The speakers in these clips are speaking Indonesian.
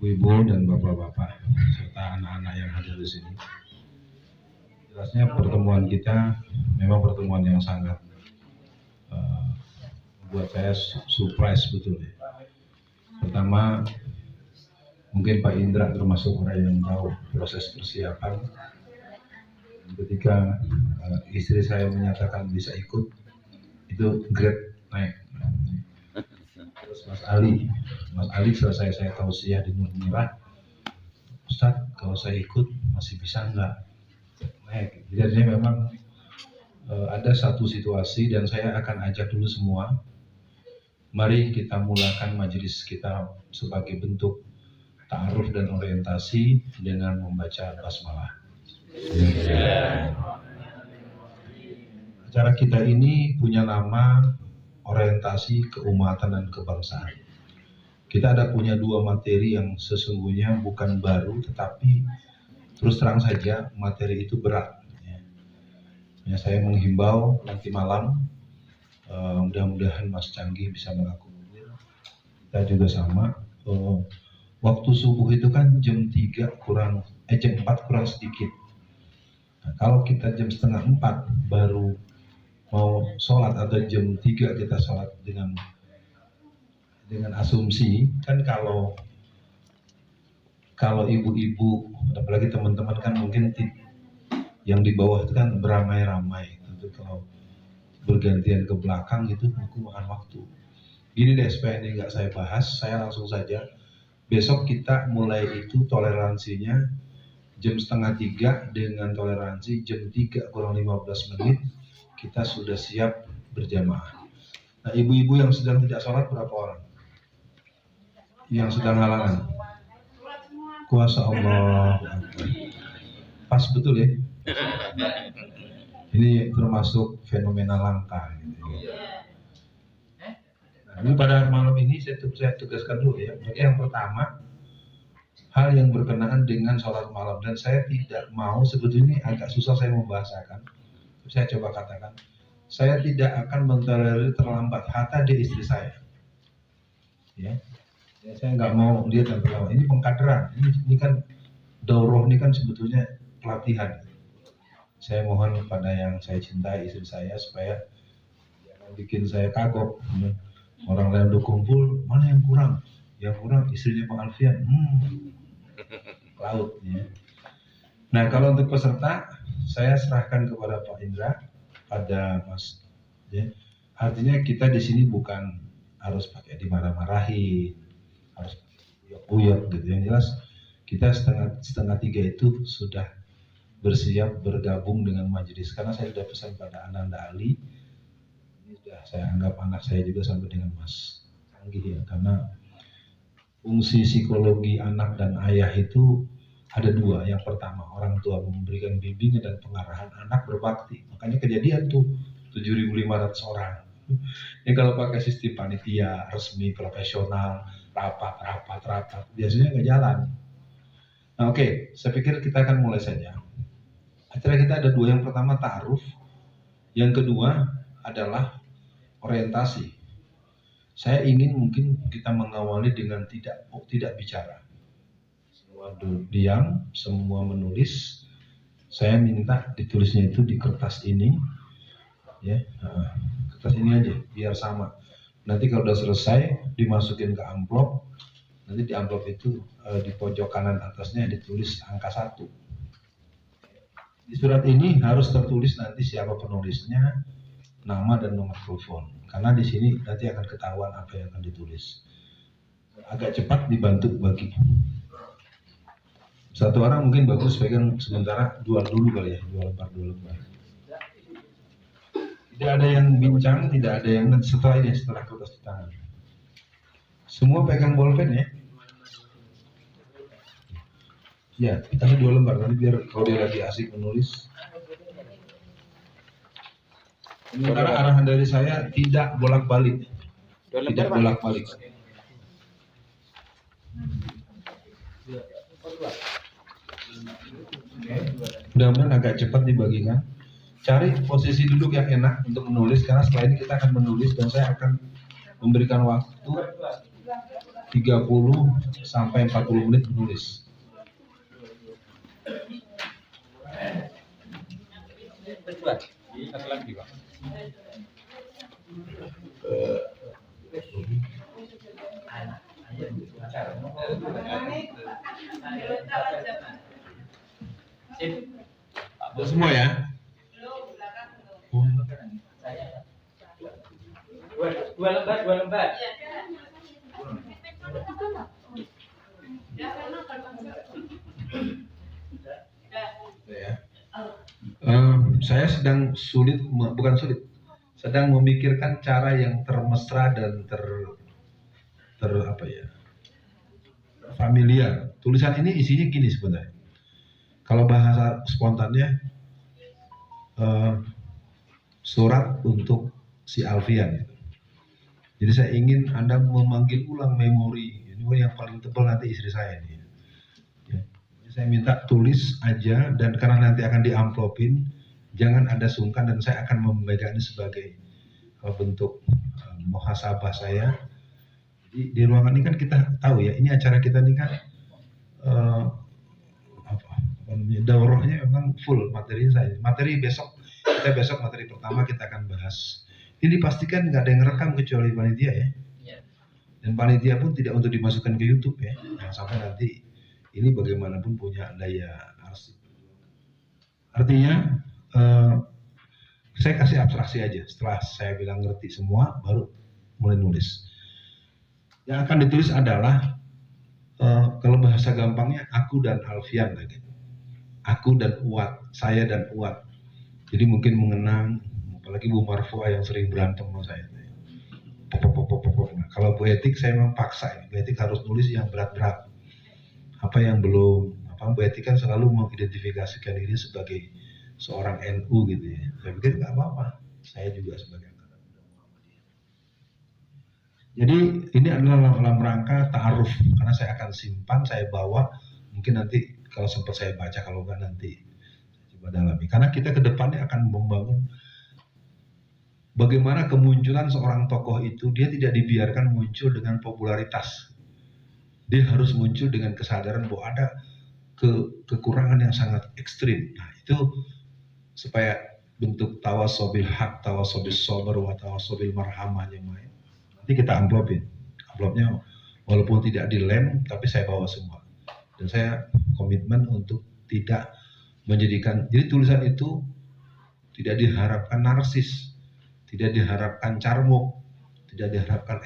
Ibu dan Bapak-bapak serta anak-anak yang hadir di sini. Jelasnya pertemuan kita memang pertemuan yang sangat buat saya surprise betul ya. Pertama, mungkin Pak Indra termasuk orang yang tahu proses persiapan. Ketika istri saya menyatakan bisa ikut, itu grade naik. Terus Mas Ali selesai saya tausiah di Nur Merah, Ustadz kalau saya ikut masih bisa enggak? Naik. Jadi memang ada satu situasi dan saya akan ajak dulu semua. Mari kita mulakan majelis kita sebagai bentuk ta'aruf dan orientasi dengan membaca basmalah. Acara kita ini punya nama orientasi keumatan dan kebangsaan. Kita ada punya dua materi yang sesungguhnya bukan baru, tetapi terus terang saja materi itu berat. Ya, saya menghimbau nanti malam, mudah-mudahan Mas Canggih bisa mengakomodir. Kita juga sama. Waktu subuh itu kan jam 4 kurang sedikit. Nah, kalau kita jam setengah 4 baru mau sholat atau jam 3 kita sholat dengan asumsi kan kalau ibu-ibu apalagi teman-teman kan mungkin yang di bawah itu kan beramai-ramai, tentu kalau bergantian ke belakang itu mungkin makan waktu. Gini deh supaya ini nggak saya bahas, saya langsung saja. Besok kita mulai itu toleransinya jam setengah 3 dengan toleransi jam 3 kurang 15 menit kita sudah siap berjamaah. Nah, ibu-ibu yang sedang tidak sholat berapa orang? Yang sedang halangan? Kuasa Allah. Pas betul ya? Ini termasuk fenomena langka. Nah, ini pada malam ini saya tugaskan dulu ya. Yang pertama, hal yang berkenaan dengan sholat malam, dan saya tidak mau, sebetulnya agak susah saya membahasakan. Saya coba katakan, saya tidak akan mentolerir terlambat. Hatta di istri saya. Ya, saya nggak mau dia terlambat. Ini pengkaderan. Ini kan daurah, ini kan sebetulnya pelatihan. Saya mohon kepada yang saya cintai istri saya supaya jangan bikin saya kagok. Orang lain udah kumpul, mana yang kurang? Yang kurang istrinya Pak Alfian. Laut ya. Nah, kalau untuk peserta saya serahkan kepada Pak Indra, pada Mas ya. Artinya kita di sini bukan harus pakai dimarah-marahin, harus uyap gitu. Yang jelas kita setengah 3 itu sudah bersiap bergabung dengan majelis, karena saya sudah pesan pada Ananda Ali, ini sudah saya anggap anak saya juga sampai dengan Mas Canggih ya, karena fungsi psikologi anak dan ayah itu ada dua. Yang pertama, orang tua memberikan bimbingan dan pengarahan, anak berbakti. Makanya kejadian tuh 7.500 orang. Ini kalau pakai sistem panitia resmi profesional, rapat, biasanya nggak jalan. Nah, oke, saya pikir kita akan mulai saja. Acara kita ada dua. Yang pertama ta'aruf, yang kedua adalah orientasi. Saya ingin mungkin kita mengawali dengan tidak bicara. Semua diam, semua menulis. Saya minta ditulisnya itu di kertas ini, ya, kertas ini aja, biar sama. Nanti kalau udah selesai, dimasukin ke amplop. Nanti di amplop itu di pojok kanan atasnya ditulis angka 1. Di surat ini harus tertulis nanti siapa penulisnya, nama dan nomor telepon. Karena di sini nanti akan ketahuan apa yang akan ditulis. Agak cepat dibantu bagi. Satu orang mungkin bagus pegang sementara, dua dulu kali ya, dua lembar. Tidak ada yang bincang, tidak ada yang setelah kertas di tangan. Semua pegang bolpen ya. Ya, kasih 2 lembar nanti biar kalau dia lagi asik menulis. Sementara arahan dari saya tidak bolak-balik. Tidak bolak-balik. Mudah-mudahan agak cepat dibagikan. Cari posisi duduk yang enak untuk menulis, karena setelah ini kita akan menulis dan saya akan memberikan waktu 30 sampai 40 menit menulis. Semua ya? Dua lembar. Saya sedang sedang memikirkan cara yang termesra dan familiar. Tulisan ini isinya gini sebenarnya. Kalau bahasa spontannya surat untuk si Alfian. Jadi saya ingin Anda memanggil ulang memori. Ini yang paling tebal nanti istri saya ini. Ya. Saya minta tulis aja, dan karena nanti akan diamplopin, jangan Anda sungkan, dan saya akan memegangnya sebagai bentuk muhasabah saya. Di ruangan ini kan kita tahu ya, ini acara kita ini kan daurahnya memang full materi saya. Materi besok materi pertama kita akan bahas. Ini dipastikan nggak ada yang rekam kecuali panitia ya. Dan panitia pun tidak untuk dimasukkan ke YouTube ya. Jangan sampai nanti ini bagaimanapun punya daya arsip. Artinya saya kasih abstraksi aja. Setelah saya bilang ngerti semua, baru mulai nulis. Yang akan ditulis adalah kalau bahasa gampangnya aku dan Alfian lagi. Aku dan Uat, saya dan Uat. Jadi mungkin mengenang, apalagi Bu Marfua yang sering berantem sama saya. Nah, kalau Bu Etik saya memang paksa, Bu Etik harus nulis yang berat-berat. Apa yang belum, Bu Etik kan selalu mengidentifikasikan diri sebagai seorang NU gitu ya. Saya pikir nggak apa-apa, saya juga sebagai angkatan muda Muhammadiyah. Jadi ini adalah dalam rangka ta'aruf, karena saya akan simpan, saya bawa, mungkin nanti kalau sempat saya baca, kalau enggak nanti coba dalami. Karena kita ke depannya akan membangun bagaimana kemunculan seorang tokoh itu, dia tidak dibiarkan muncul dengan popularitas. Dia harus muncul dengan kesadaran bahwa ada kekurangan yang sangat ekstrim. Nah itu supaya bentuk tawasobil hak, tawasobil sober, tawasobil marhamahnya main. Nanti kita amplopin. Amplopnya walaupun tidak dilem, tapi saya bawa semua. Dan saya komitmen untuk tidak menjadikan, jadi tulisan itu tidak diharapkan narsis, tidak diharapkan carmuk, tidak diharapkan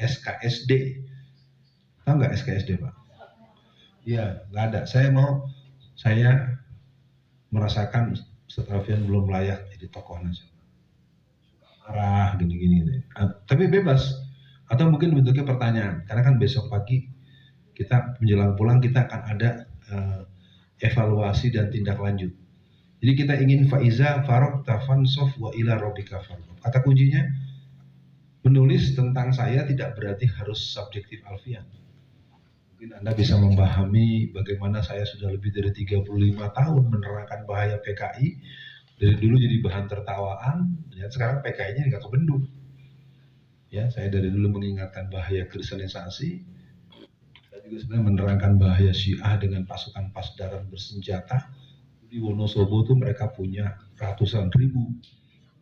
SKSD. Tahu nggak SKSD Pak? Iya, nggak ada. Saya merasakan Alfian belum layak jadi tokoh nasional. Marah, gini-gini. Tapi bebas. Atau mungkin bentuknya pertanyaan. Karena kan besok pagi kita menjelang pulang kita akan ada evaluasi dan tindak lanjut. Jadi kita ingin faiza farok tafan sof wa ila robika farok. Kata kuncinya, menulis tentang saya tidak berarti harus subjektif Alfian. Mungkin Anda bisa memahami bagaimana saya sudah lebih dari 35 tahun menerangkan bahaya PKI. Dari dulu jadi bahan tertawaan, dan sekarang PKI-nya nggak kebendung. Ya, saya dari dulu mengingatkan bahaya kristenisasi. Saya juga sebenarnya menerangkan bahaya Syiah dengan pasukan pasdaran bersenjata. Di Wonosobo tuh mereka punya ratusan ribu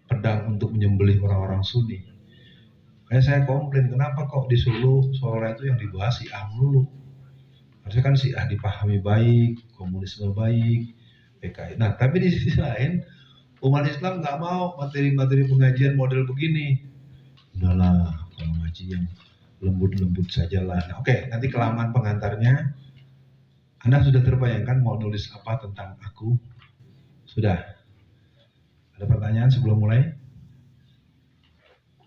pedang untuk menyembelih orang-orang Sunni. Kayak saya komplain, kenapa kok di Solo itu yang dibahas Syiah melulu. Harusnya kan Syiah dipahami baik, komunisme baik, PKI. Nah, tapi di sisi lain, umat Islam nggak mau materi-materi pengajian model begini. Udahlah, kalau ngaji yang lembut-lembut sajalah. Nah, oke, nanti kelamaan pengantarnya. Anda sudah terbayangkan mau nulis apa tentang aku? Sudah? Ada pertanyaan sebelum mulai?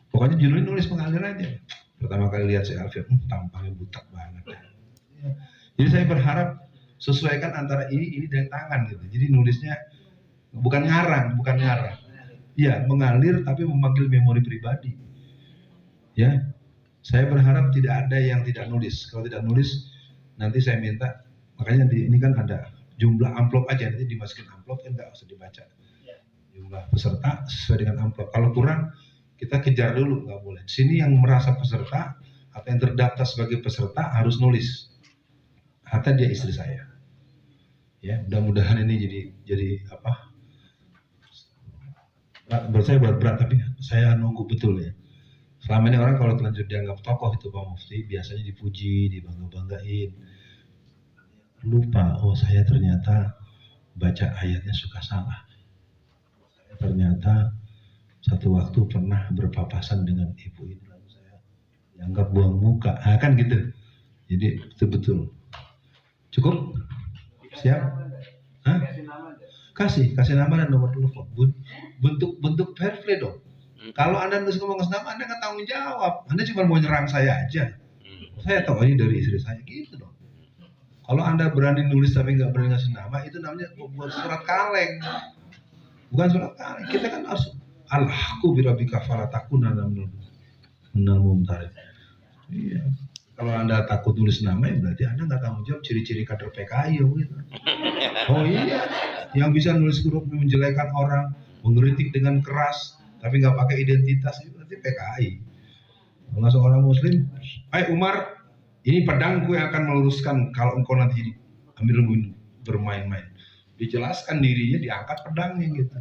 Pokoknya judulnya nulis pengalir aja. Pertama kali lihat si Alfian, tampangnya butak banget. Jadi saya berharap sesuaikan antara ini dan tangan gitu. Jadi nulisnya bukan ngarang. Iya, mengalir tapi memanggil memori pribadi. Ya, saya berharap tidak ada yang tidak nulis. Kalau tidak nulis, nanti saya minta. Makanya ini kan ada jumlah amplop aja, nanti dimasukin amplop kan nggak usah dibaca. Jumlah peserta sesuai dengan amplop. Kalau kurang, kita kejar dulu, nggak boleh. Di sini yang merasa peserta atau yang terdaftar sebagai peserta harus nulis hatta dia istri saya. Ya, mudah-mudahan ini jadi apa? Menurut saya berat, tapi saya nunggu betul ya. Selama ini orang kalau terlanjur dianggap tokoh itu Pak Mufti, biasanya dipuji, dibangga-banggain. Lupa, oh saya ternyata baca ayatnya suka salah. Saya ternyata satu waktu pernah berpapasan dengan ibu ini, lalu saya dianggap buang muka. Nah, kan gitu. Jadi betul-betul. Cukup? Siap? Hah? Kasih nama dan nomor telepon. Bentuk fair play dong. Kalau Anda nulis ngomong nama, Anda nggak tanggung jawab. Anda cuma mau nyerang saya aja. Saya tahu ini dari istri saya, gitu dong. Kalau Anda berani nulis tapi nggak berani ngasih nama, itu namanya buat surat kaleng. Bukan surat kaleng. Kita kan harus alhaqu birabbika fala takunanna minal mumtarin. Iya. Kalau Anda takut nulis nama, ya berarti Anda nggak tanggung jawab ciri-ciri kader PKI ya gitu. Oh iya, yang bisa nulis huruf menjelekan orang, mengkritik dengan keras, tapi nggak pakai identitas, itu berarti PKI. Kalau seorang Muslim, hai Umar, ini pedangku yang akan meluruskan kalau engkau nanti ambil bermain-main. Dijelaskan dirinya, diangkat pedangnya gitu.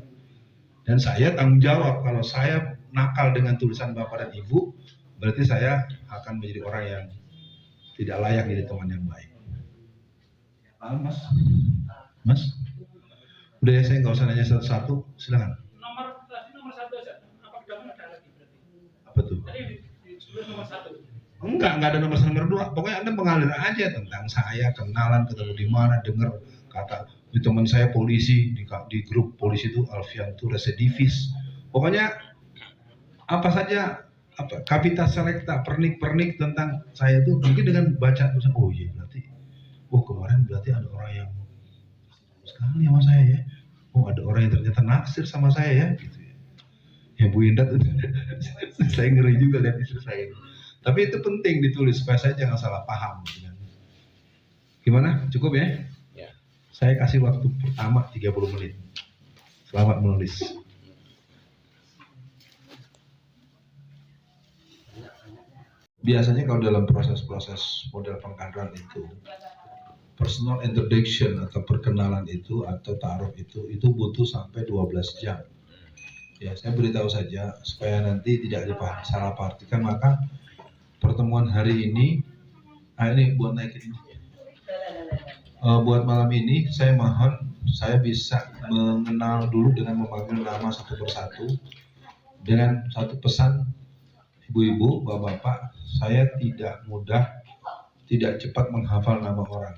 Dan saya tanggung jawab kalau saya nakal dengan tulisan Bapak dan Ibu, berarti saya akan menjadi orang yang tidak layak jadi teman yang baik. Paham, Mas? Mas? Udah ya, saya nggak usah nanya satu-satu, silakan. Nomor satu aja. Apa pedangnya ada lagi berarti? Apa tuh? Tadi sebelum nomor satu. Enggak ada nomor dua. Pokoknya Anda mengalir aja tentang saya, kenalan, ketemu di mana, dengar kata teman saya polisi di grup polisi itu Alfian itu residivis. Pokoknya apa saja, apa kapita selecta, pernik tentang saya itu mungkin dengan baca tulisan, oh iya berarti, oh kemarin berarti ada orang yang sekali sama saya ya, oh ada orang yang ternyata naksir sama saya ya, gitu ya. Ya Bu Indah tuh, saya ngeri juga lihat istri saya ini. Tapi itu penting ditulis supaya saya jangan salah paham. Gimana? Cukup ya? Ya. Saya kasih waktu pertama 30 menit. Selamat menulis. Biasanya kalau dalam proses-proses model pengkaderan itu, personal introduction atau perkenalan itu atau ta'aruf itu butuh sampai 12 jam. Ya, saya beritahu saja supaya nanti tidak salah artikan, maka pertemuan hari ini, ini buat naikin ini. Buat malam ini saya mohon saya bisa mengenal dulu dengan memanggil nama satu persatu dengan satu pesan, ibu-ibu, bapak-bapak, saya tidak tidak cepat menghafal nama orang.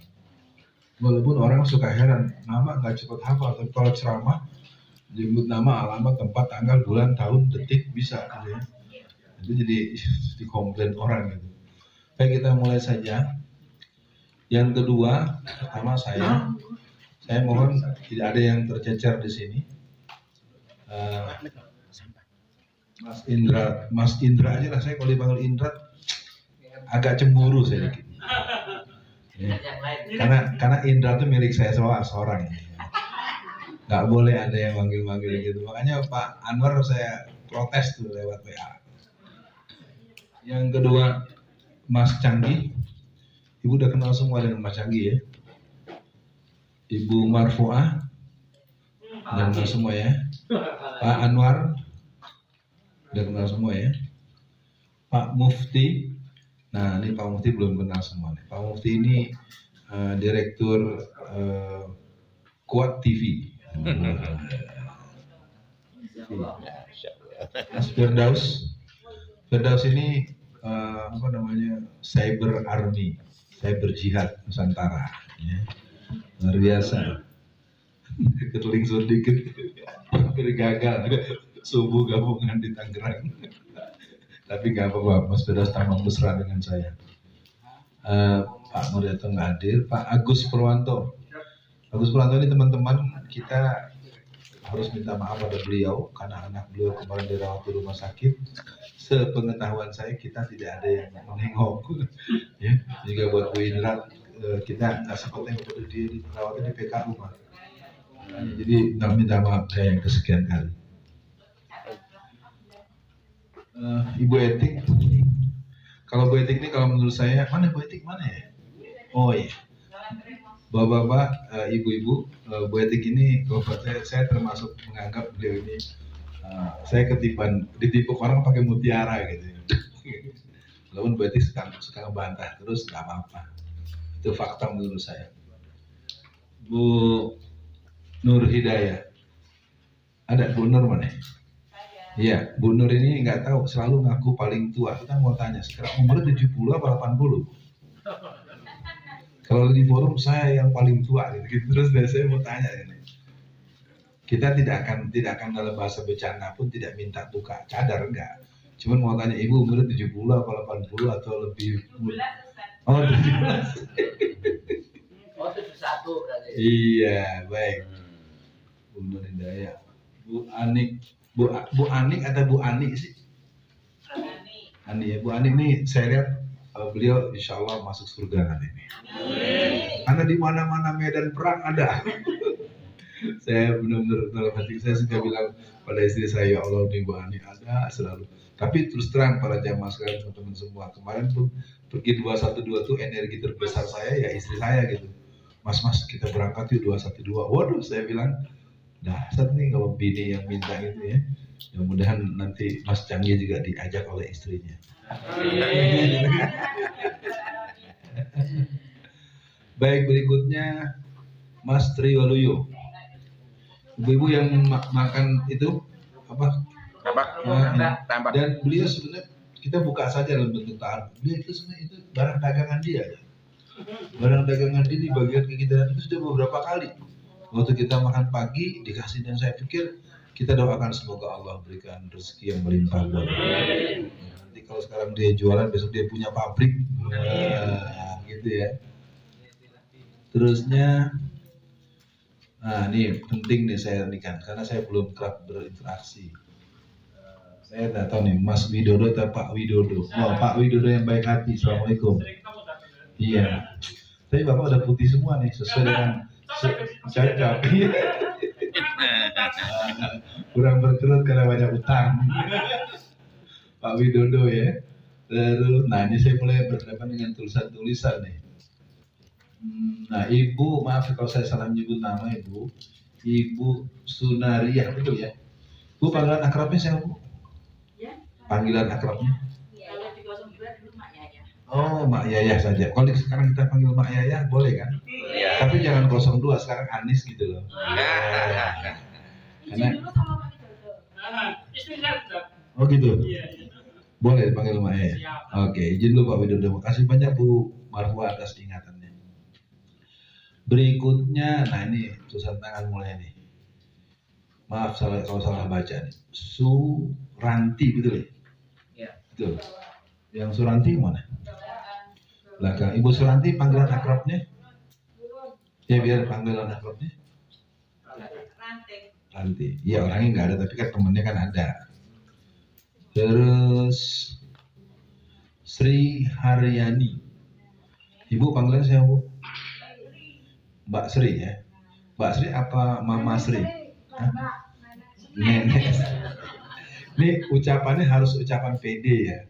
Walaupun orang suka heran, nama nggak cepat hafal, tapi kalau ceramah disebut nama, alamat, tempat, tanggal, bulan, tahun, detik bisa, gitu ya. Itu jadi dikomplain orang gitu. Baik, kita mulai saja. Yang kedua, pertama saya mohon tidak ada yang tercecer di sini. Mas Indra aja lah, saya kalau dipanggil Indra agak cemburu saya dikit. Ya. Karena Indra itu milik saya seorang. Nggak boleh ada yang manggil-manggil gitu. Makanya Pak Anwar saya protes tuh lewat WA. Yang kedua, Mas Canggih. Ibu udah kenal semua dengan Mas Canggih ya. Ibu Marfuah, udah kenal semua ya. Pak Anwar, udah kenal semua ya. Pak Mufti, nah ini Pak Mufti belum kenal semua nih. Pak Mufti ini direktur Kuat TV. Mas Firdaus ini apa namanya, cyber army, cyber jihad Nusantara ya. Luar biasa. Ketelingsur dikit hampir gagal subuh gabungan di Tangerang. Tapi gak apa-apa, Mas Firdaus tambah mesra dengan saya. Pak Muryato nggak hadir. Pak Agus Purwanto ini teman-teman kita harus minta maaf pada beliau karena anak beliau kemarin dirawat di rumah sakit. Sepengetahuan saya kita tidak ada yang menengok. Ya, juga buat Bu Indra kita nggak sempat nengok pada dia dirawatnya di PKU Pak. Jadi nggak minta maaf saya yang kesekian kali. Ibu Etik, Kalau Bu Etik ini kalau menurut saya, mana Bu Etik mana ya? Oh iya. Bapak-bapak, ibu-ibu, Bu Etik ini kalau buat saya termasuk menganggap beliau ini saya ditipu orang pakai mutiara gitu. Walaupun Bu Etik suka ngebantah terus nggak apa-apa. Itu fakta menurut saya. Bu Nur Hidayah, ada Bu Nur mana? Iya, Bu Nur ini nggak tahu, selalu ngaku paling tua. Kita mau tanya, sekarang umurnya 70 apa 80? Kalau di forum saya yang paling tua gitu. Terus saya mau tanya ini. Kita tidak akan dalam bahasa bercanda pun tidak minta buka cadar, enggak. Cuman mau tanya ibu umurnya 70 apa 80 atau lebih? 17. Oh, 17. Oh, 71 berarti. Iya, baik. Bu Nur Hidayah. Bu Anik. Bu Anik atau Bu Ani sih? Ani ya. Bu Ani ini saya lihat beliau insya Allah masuk surga nanti ini. Karena di mana-mana medan perang ada. Saya benar-benar dalam hati saya sudah bilang pada istri saya, ya Allah di Bu Ani ada selalu. Tapi terus terang para jamaah sekalian teman-teman semua, kemarin pun pergi 212 tuh energi terbesar saya ya istri saya gitu. Mas kita berangkat yuk 212. Waduh saya bilang dasar nih kalau bini yang minta gitu ya. Mudah-mudahan nanti Mas Canggih juga diajak oleh istrinya. Baik, berikutnya Mas Triwaluyo. Ibu-ibu yang makan itu apa? Tambak. Dan beliau sebenarnya kita buka saja dalam bentuk taat. Beliau itu sebenarnya itu barang dagangan dia ya. Barang dagangan dia dibagikan ke kita itu sudah beberapa kali. Waktu kita makan pagi dikasih dan saya pikir kita doakan semoga Allah berikan rezeki yang melimpah buat dia. Nanti kalau sekarang dia jualan besok dia punya pabrik, gitu ya. Terusnya, nah ini penting nih saya ini kan karena saya belum kerap berinteraksi. Saya tidak tahu nih Mas Widodo atau Pak Widodo. Oh Pak Widodo yang baik hati. Assalamualaikum. Iya. Tapi Bapak udah putih semua nih sesuai dengan cocok. Kurang berkerut karena banyak utang. Pak Widodo ya. Terus, nah ini saya mulai berhadapan dengan tulisan-tulisan nih. Nah Ibu, maaf kalau saya salah menyebut nama Ibu. Ibu Sunariah, betul ya? Bu panggilan akrabnya siapa Bu? Ya. Panggilan akrabnya? Kalau di 02 dulu Mak Yaya. Oh Mak Yayah saja. Kalau sekarang kita panggil Mak Yayah boleh kan? Iya. Tapi jangan 02 sekarang Anis gitu loh. Karena Izin dulu sama Pak Widodo. Istri saya sudah. oh gitu. Iya. Boleh dipanggil Mak Yayah. Siap. Oke, izin dulu Pak Widodo. Terima kasih banyak Bu Marwa atas ingatannya. Berikutnya, nah ini tulisan tangan mulai nih. Maaf kalau salah baca nih. Suranti betul ya? Iya. Betul. Yang Suranti mana? Belakang. Ibu Suranti panggilan akrabnya? Ya biar panggilan akrabnya. Ranti. Iya orangnya nggak ada tapi kan temennya kan ada. Terus Sri Haryani. Ibu panggilan siapa Bu? Mbak Sri ya. Mbak Sri apa Mama Sri? Hah? Nenek. Ini ucapannya harus ucapan PD ya.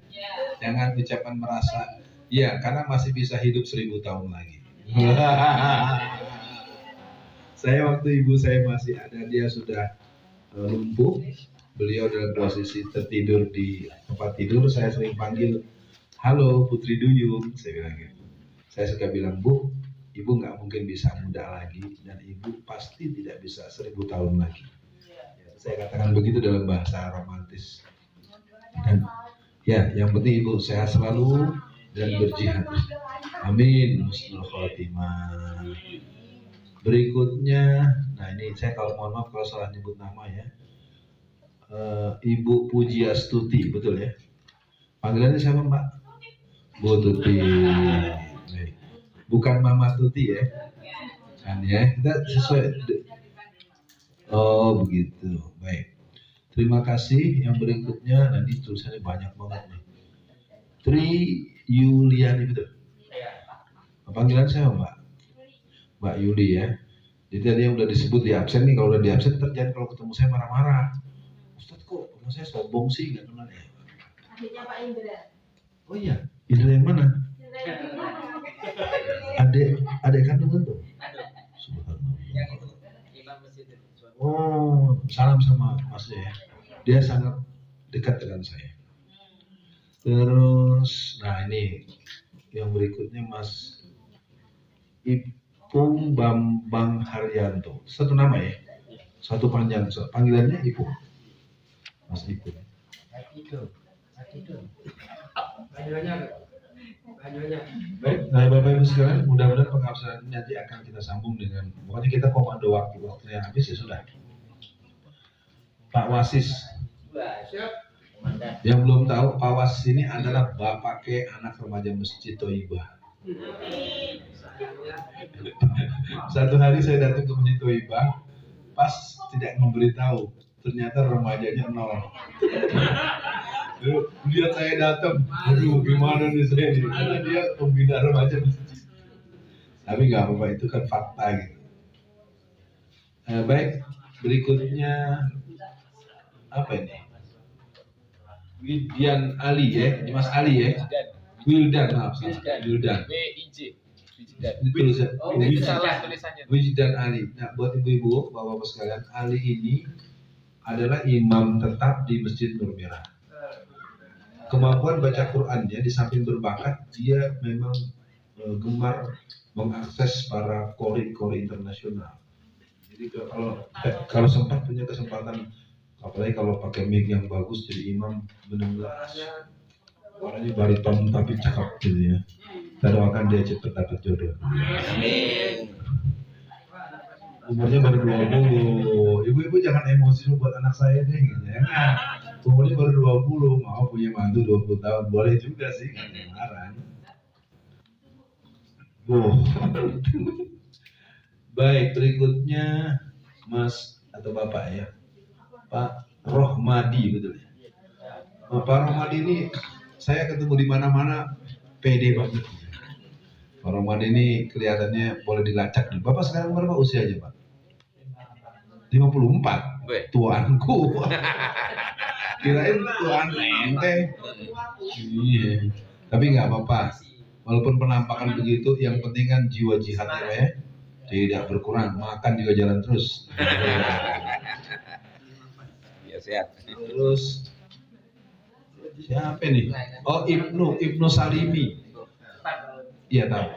Jangan ucapan merasa. Iya karena masih bisa hidup 1000 tahun lagi. Saya waktu ibu saya masih ada dia sudah lumpuh. Beliau dalam posisi tertidur di tempat tidur. Saya sering panggil, halo Putri Duyung. Saya bilang gitu. Saya suka bilang Bu, ibu nggak mungkin bisa muda lagi dan ibu pasti tidak bisa 1000 tahun lagi. Saya katakan begitu dalam bahasa romantis. Dan ya, yang penting ibu sehat selalu dan berjihad. Amin. Husnul khotimah. Berikutnya, nah ini saya kalau mohon maaf kalau salah nyebut nama ya. Ibu Pujiastuti, betul ya? Panggilannya siapa Mbak? Bu Tuti. Bukan Mama Tuti ya? Kan ya, kita sesuai. Oh begitu, baik. Terima kasih. Yang berikutnya, nanti tulisannya banyak banget nih. Tri Yuliani betul? Panggilan saya Mbak? Mbak Yuli ya. Jadi tadi yang udah disebut di absen nih, kalau udah di absen terjadi kalau ketemu saya marah-marah. Ustadz kok saya sombong sih nggak kenal ya? Adiknya Pak Indra. Oh iya, Indra yang mana? Adik kandung tuh. Subhanallah. Yang itu imam masjid itu. Oh, salam sama Mas ya. Dia sangat dekat dengan saya. Terus, nah ini yang berikutnya Mas Ipung Bambang Haryanto. Satu nama ya? Satu panjang, panggilannya Ipung. Mas Ipung. Baik, nah Bapak Ibu sekalian, mudah-mudahan pengabsahan ini nanti akan kita sambung dengan, pokoknya kita komando waktunya habis ya sudah. Pak Wasis, Komandan. yang belum tahu Pak Wasis ini adalah bapak ke anak remaja Masjid Thoibah. Satu hari saya datang ke Masjid Thoibah, pas tidak memberitahu, ternyata remajanya 0. Lihat saya datang, aduh gimana nih saya ini, karena dia pembina remaja masjid. Tapi nggak apa-apa, itu kan fakta gitu. Baik, berikutnya apa ini? Widian Ali ya, ini Mas Ali ya. Wildan, maaf, Wildan. WIJ. Itu itu salah tulisannya. Wijdan Ali. Nah, buat ibu-ibu, bapak-bapak sekalian, Ali ini adalah imam tetap di Masjid Nur Merah. Kemampuan baca Qurannya di samping berbakat, dia memang gemar mengakses para qori internasional. Jadi kalau sempat punya kesempatan, apalagi kalau pakai mic yang bagus jadi imam, benar-benar orangnya bariton tapi cakep gitu ya. Kita doakan dia cepat dapat jodoh. Amin. Umurnya baru 20. Ibu-ibu jangan emosi buat anak saya deh gitu ya. Umurnya baru 20, mau punya mantu 20 tahun, boleh juga sih, nggak ada yang larang. Baik, berikutnya Mas atau Bapak ya, Pak Rohmadi, betul ya? Pak Rohmadi ini saya ketemu di mana-mana pede banget. Pak Rohmadi ini kelihatannya boleh dilacak nih. Bapak sekarang berapa usianya, Pak? 54. Tuanku. Kirain tuan ente. Iya. Tapi nggak apa-apa. Walaupun penampakan begitu, yang penting kan jiwa jihadnya ya. Tidak berkurang, makan juga jalan terus. Ya sehat. Terus siapa nih? Oh, Ibnu Salimi. Iya tahu.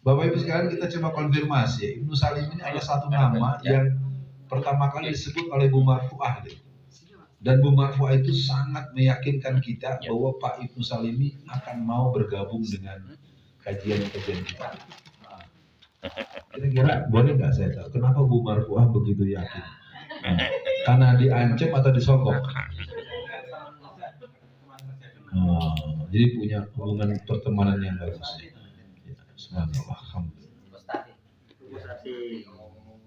Bapak Ibu sekalian, kita coba konfirmasi ya. Ibnu Salimi ini adalah satu nama yang pertama kali disebut oleh Bu Marfuah. Dan Bu Marfuah itu sangat meyakinkan kita bahwa Pak Ibnu Salimi akan mau bergabung dengan kajian-kajian kita. Kira-kira boleh nggak saya tahu kenapa Bu Marfuah begitu yakin? Karena diancam atau disogok? Jadi punya hubungan pertemanan yang bagus. Semoga alhamdulillah.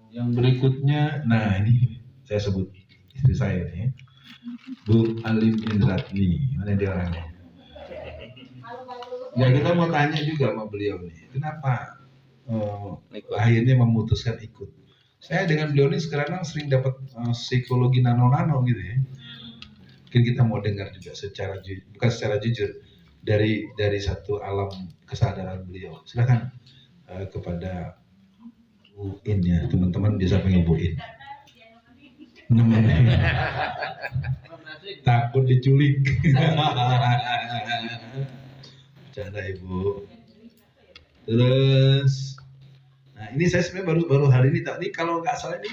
Yang berikutnya, nah ini saya sebut istri saya nih, Bu Alim Indratni. Mana dia orangnya? Ya kita mau tanya juga sama beliau nih, kenapa akhirnya memutuskan ikut. Saya dengan beliau ini sekarang sering dapat psikologi nano-nano gitu ya. Mungkin kita mau dengar juga bukan secara jujur dari satu alam kesadaran beliau. Silakan kepada Bu In ya, teman-teman biasa panggil Bu In. Takut diculik. Bercanda Ibu. Terus, nah ini saya sebenarnya baru hari ini tahu. Ini kalau nggak salah ini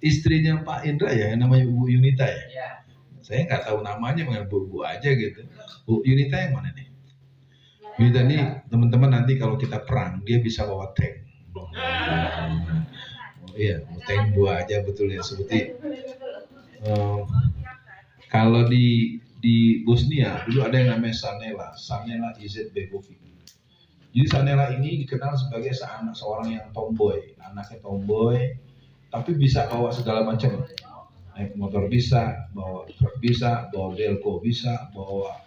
istrinya Pak Indra ya, yang namanya Bu Yunita ya. Ya. Saya nggak tahu namanya, manggil Bu aja gitu. Bu Yunita yang mana nih? Yunita nih teman-teman nanti kalau kita perang dia bisa bawa tank. Oh iya, tank 2 aja betul ya, seperti kalau di Bosnia dulu ada yang namanya Sanela Izetbegovic. Jadi Sanela ini dikenal sebagai seorang yang tomboy, anaknya tomboy, tapi bisa bawa segala macam. Naik motor bisa, bawa truk bisa, bawa delco bisa, bawa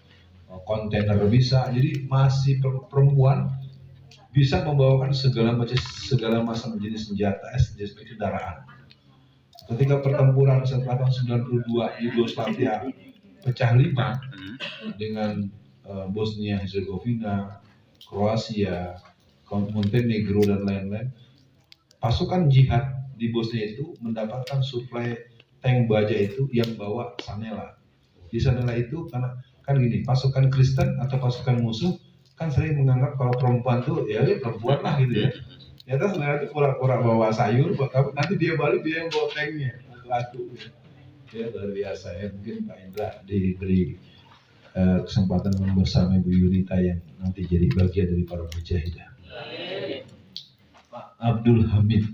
kontainer bisa. Jadi masih perempuan bisa membawakan segala macam jenis senjata, jenis kendaraan. Ketika pertempuran setelah tahun 92 Yugoslavia pecah 5 dengan Bosnia Herzegovina, Kroasia, Montenegro dan lain-lain. Pasukan jihad di Bosnia itu mendapatkan suplai tank baja itu yang bawa Sanela. Di Sanela itu karena kan gini, pasukan Kristen atau pasukan musuh kan sering menganggap kalau perempuan tuh ya perempuan lah gitu ya. Ya terus Sanela itu pura-pura bawa sayur, tapi nanti dia balik dia yang bawa tanknya, laku. Ya luar biasa ya, mungkin Pak Indra diberi kesempatan bersama Ibu Yunita yang nanti jadi bagian dari para mujahidah. Pak Abdul Hamid.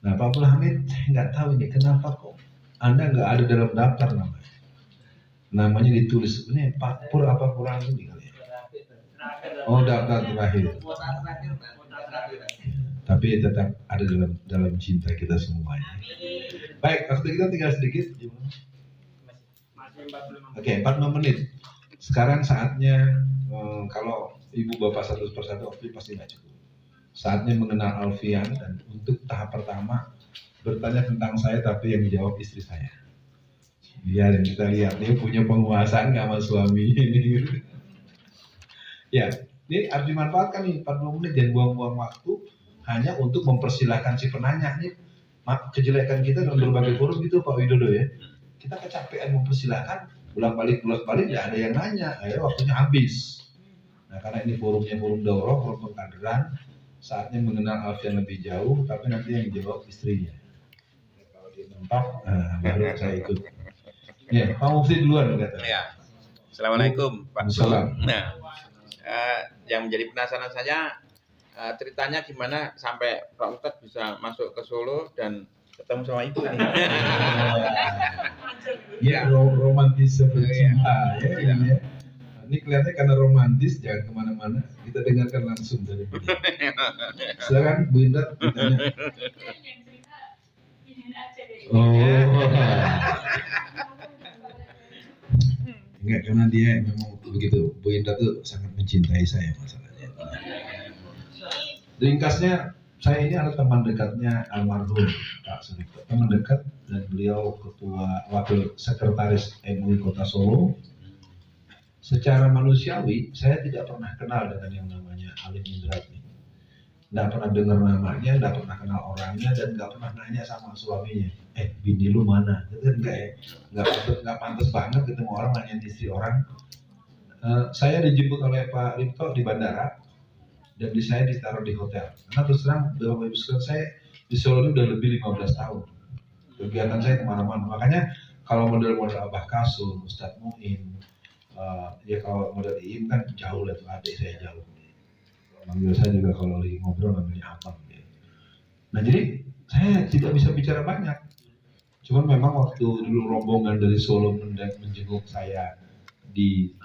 Nah Pak Abdul Hamid nggak tahu ini kenapa kok Anda nggak ada dalam daftar namanya. Namanya ditulis ini Pak Pur apa kurang ini kali ya? Oh daftar terakhir. Tapi tetap ada dalam cinta kita semuanya. Baik, waktu kita tinggal sedikit. Masih 45. Oke, 45 menit. Sekarang saatnya kalau ibu bapak satu persatu waktu pasti nggak cukup. Saatnya mengenal Alfian dan untuk tahap pertama bertanya tentang saya tapi yang dijawab istri saya. Biar kita lihat dia punya penguasaan nggak sama suami ini. Ya, ini harus dimanfaatkan nih 40 menit dan buang-buang waktu hanya untuk mempersilahkan si penanya nih. Kejelekan kita dalam berbagai forum gitu Pak Widodo ya. Kita kecapean mempersilahkan, bolak-balik nggak ada yang nanya, akhirnya waktunya habis. Nah karena ini forumnya forum daurah, forum pengkaderan, saatnya mengenal Alfian lebih jauh, tapi nanti yang jawab istrinya. Kalau dia mentok, baru saya ikut. Ya, Pak Mufti duluan katanya. Ya. Assalamualaikum Pak. Salam. Nah, yang menjadi penasaran saya ceritanya gimana sampai Pak Ustadz bisa masuk ke Solo dan ketemu sama ibu nih. Ya, romantis seperti cinta ya, ini ya. Ini kelihatannya karena romantis, jangan kemana-mana. Kita dengarkan langsung dari beliau. Silakan Bu Indah ditanya. Oh, enggak karena dia memang begitu. Bu Indah tuh sangat mencintai saya masalahnya. Ringkasnya, saya ini adalah teman dekatnya almarhum Pak Suripto, teman dekat dan beliau ketua wakil sekretaris MUI Kota Solo. Secara manusiawi, saya tidak pernah kenal dengan yang namanya Alim Indrati. Tidak pernah dengar namanya, tidak pernah kenal orangnya, dan tidak pernah nanya sama suaminya. Bini lu mana? Itu enggak ya, nggak pantas banget ketemu orang nanya istri orang. Saya dijemput oleh Pak Ripto di bandara. Dan saya ditaruh di hotel. Karena terus terang, Bapak Ibu sekalian, saya di Solo ini udah lebih 15 tahun. Kegiatan saya kemana-mana. Makanya kalau model-model Abah Kasum, Ustadz Muin, ya kalau model Iim kan jauh lah tuh, adik saya jauh. Manggil saya juga kalau lagi ngobrol namanya Abang. Ya. Nah jadi saya tidak bisa bicara banyak. Cuman memang waktu dulu rombongan dari Solo menjenguk saya di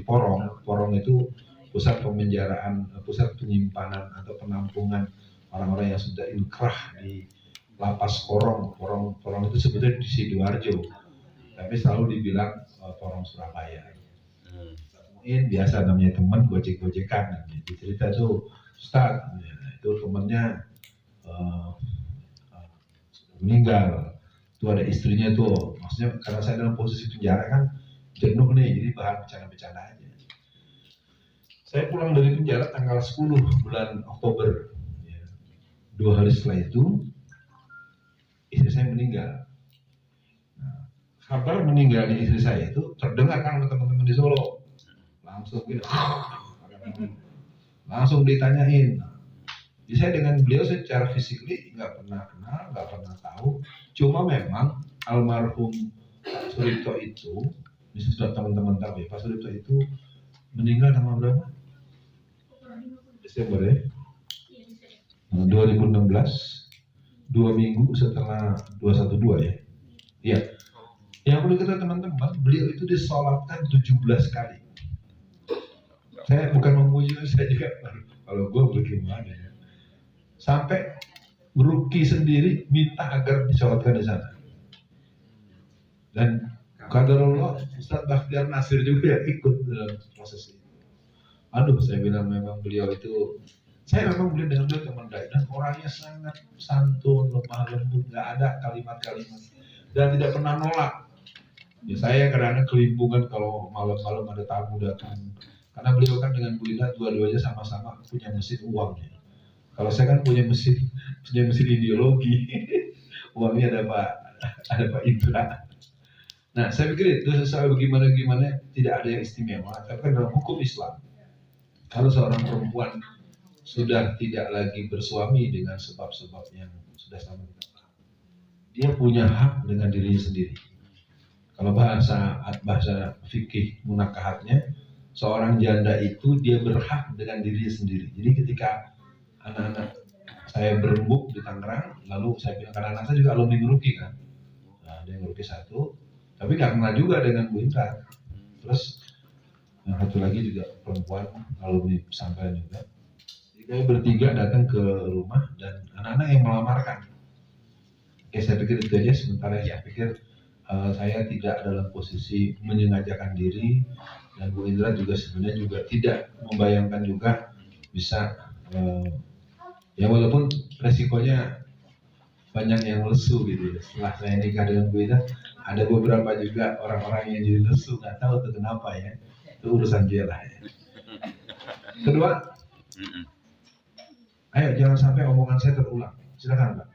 Porong itu pusat pemenjaraan, pusat penyimpanan atau penampungan orang-orang yang sudah inkrah di lapas Porong itu sebetulnya di Sidoarjo, tapi selalu dibilang Porong Surabaya. Mungkin biasa namanya teman gojek-gojekan, cerita tuh Ustaz, itu temennya sudah meninggal, itu ada istrinya tuh, maksudnya karena saya dalam posisi penjara kan jenuh nih, jadi bahan bercanda-bercanda aja. Saya pulang dari penjara tanggal 10 bulan Oktober. 2 hari setelah itu, istri saya meninggal. Nah, kabar meninggalnya istri saya itu terdengar kan oleh teman-teman di Solo. Langsung gitu, langsung ditanyain. Jadi saya dengan beliau secara fisikly nggak pernah kenal, nggak pernah tahu. Cuma memang almarhum Pak Suripto itu, bisa sudah teman-teman tahu ya, Pak Suripto itu meninggal tanggal berapa? Desember ya, 2016, 2 minggu setelah 212 ya. Iya. Yang perlu kita teman-teman, beliau itu disolatkan 17 kali. Saya bukan memuji, saya juga kalau gue bagaimana ya. Sampai Ruki sendiri minta agar disolatkan di sana. Dan qadarullah Ustadz Bakhtiar Nasir juga ikut dalam proses ini. Aduh, saya bilang memang beliau itu, saya memang beliau dengan beliau teman baik dan orangnya sangat santun, lemah lembut, nggak ada kalimat-kalimat dan tidak pernah nolak. Ya, saya kadang-kadang kelimpungan kalau malam-malam ada tamu datang. Karena beliau kan dengan Bu Ina dua-duanya sama-sama punya mesin uangnya. Kalau saya kan punya mesin ideologi. Uangnya ada Pak Indra. Nah, saya pikir itu soal bagaimana tidak ada yang istimewa. Tapi kan dalam hukum Islam, kalau seorang perempuan sudah tidak lagi bersuami dengan sebab-sebab yang sudah sama kita paham, dia punya hak dengan dirinya sendiri. Kalau bahasa fikih munakahatnya, seorang janda itu dia berhak dengan dirinya sendiri. Jadi ketika anak-anak saya berembuk di Tangerang, lalu saya bilang karena anak saya juga alumni Nguruki kan, nah, ada yang Nguruki 1, tapi nggak kenal juga dengan Bu Intan. Terus yang satu lagi juga perempuan alumni pesantren juga. Jadi kami bertiga datang ke rumah dan anak-anak yang melamarkan. Oke, saya pikir itu aja sementara. Saya pikir saya tidak dalam posisi menyengajakan diri, dan Bu Indra juga sebenarnya juga tidak membayangkan juga bisa ya walaupun resikonya banyak yang lesu gitu ya. Setelah saya nikah dengan Bu Indra, ada beberapa juga orang-orang yang jadi lesu, nggak tahu itu kenapa ya. Itu urusan dia lah ya. Kedua, ayo jangan sampai omongan saya terulang. Silakan Pak.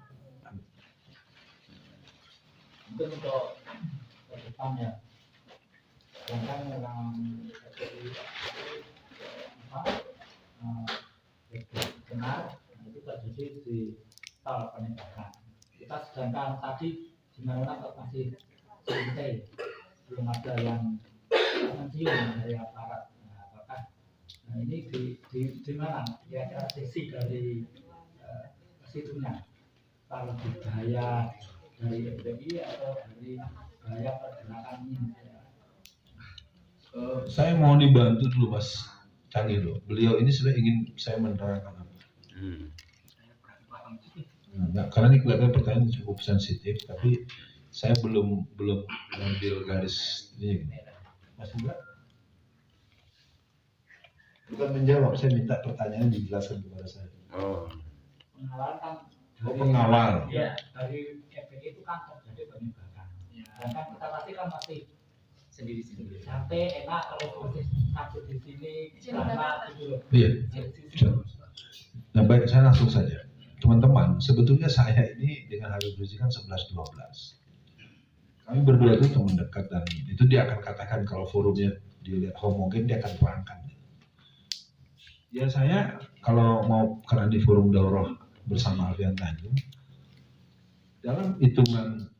Mungkin untuk ke depan ya, sedangkan orang benar itu terjadi di tahap penindakan. Kita sedangkan tadi di mana masih santai, belum ada yang mencium dari aparat. Nah, apakah ini di mana kira-kira sisi dari situnya, kalau di bahaya dari FPI atau dari bahaya pergerakan ini? Saya mau dibantu dulu Mas Canggih loh. Beliau ini sudah ingin saya menerangkan apa. Nah, karena ini kelihatannya pertanyaan cukup sensitif, tapi saya belum mengambil garis ini. Mas Indra? Bukan menjawab, saya minta pertanyaan dijelaskan kepada saya. Pengawal kan Pengawal. Ya, dari FPI itu kan terjadi penindakan. Dan kan kita pasti kan masih sendiri-sendiri. Santai, enak kalau masih sakit di sini, karena gitu loh. Iya. Nah baik, saya langsung saja. Teman-teman, sebetulnya saya ini dengan Habib Rizik kan 11-12. Kami berdua itu teman dekat dan itu dia akan katakan kalau forumnya dilihat homogen dia akan terangkan. Ya saya kalau mau karena di forum daurah bersama Alfian Tanjung, dalam hitungan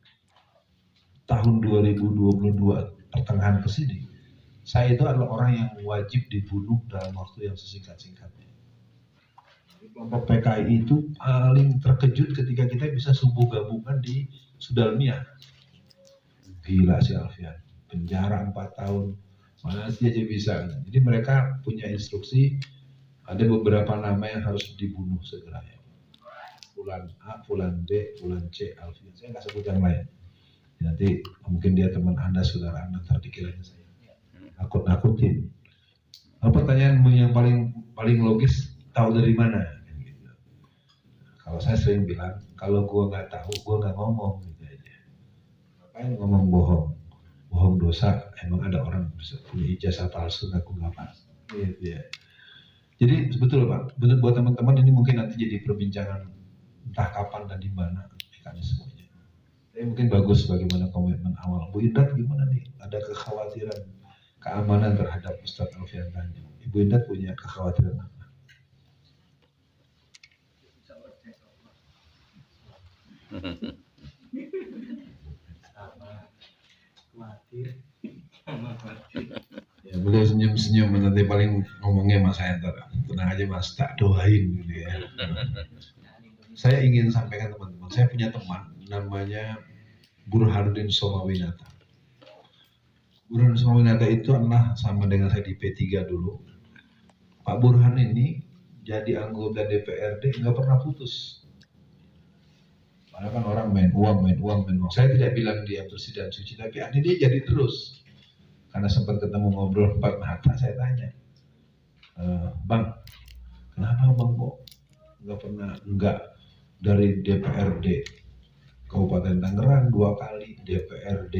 tahun 2022 pertengahan ke sini, saya itu adalah orang yang wajib dibunuh dalam waktu yang sesingkat-singkatnya. Kelompok PKI itu paling terkejut ketika kita bisa subuh gabungan di Sudalmia. Gila si Alfian, penjara 4 tahun, mana sih aja bisa. Jadi mereka punya instruksi, ada beberapa nama yang harus dibunuh segera ya. Fulan A, Fulan B, Fulan C, Alfian. Saya nggak sebut yang lain. Nanti mungkin dia teman Anda, saudara Anda, ntar dikiranya saya nakut-nakutin. Pertanyaan yang paling logis, tahu dari mana? Gitu. Kalau saya sering bilang, kalau gua nggak tahu, gua nggak ngomong gitu aja. Ngapain ngomong bohong? Bohong dosa. Emang ada orang bisa punya ijazah palsu ngaku nggak pas. Gitu ya. Jadi betul Pak, betul buat teman-teman ini mungkin nanti jadi perbincangan entah kapan dan di mana mekanismenya. Tapi mungkin bagus bagaimana komitmen awal. Bu Indat gimana nih? Ada kekhawatiran keamanan terhadap Ustadz Alfian Tanjung. Ibu Indat punya kekhawatiran apa? Ya beliau senyum-senyum nanti paling ngomongnya Mas saya ntar tenang aja Mas tak doain gitu ya. Saya ingin sampaikan teman-teman, saya punya teman namanya Burhanuddin Somawinata. Burhanuddin Somawinata itu adalah sama dengan saya di P3 dulu. Pak Burhan ini jadi anggota DPRD nggak pernah putus. Padahal kan orang main uang. Saya tidak bilang dia bersih dan suci, tapi ini dia jadi terus. Karena sempat ketemu ngobrol 4 mata, saya tanya, Bang, kenapa Bang kok nggak pernah enggak dari DPRD Kabupaten Tangerang 2 kali, DPRD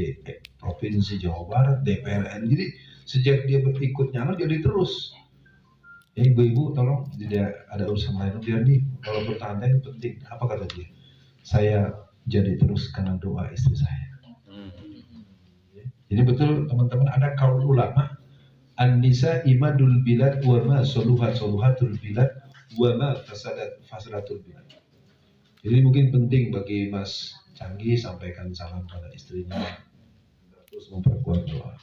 Provinsi Jawa Barat, DPR RI. Jadi sejak dia ikut nyalon jadi terus. Ya ibu-ibu tolong tidak ada urusan lain biar nih kalau bertahan itu penting. Apa kata dia? Saya jadi terus karena doa istri saya. Jadi betul teman-teman, ada kaul ulama, an-nisa imadul bilad wa ma soluhatul bilad wa ma fasadatul bilad. Jadi mungkin penting bagi Mas Canggih sampaikan salam pada istrinya, terus memperkuat doa.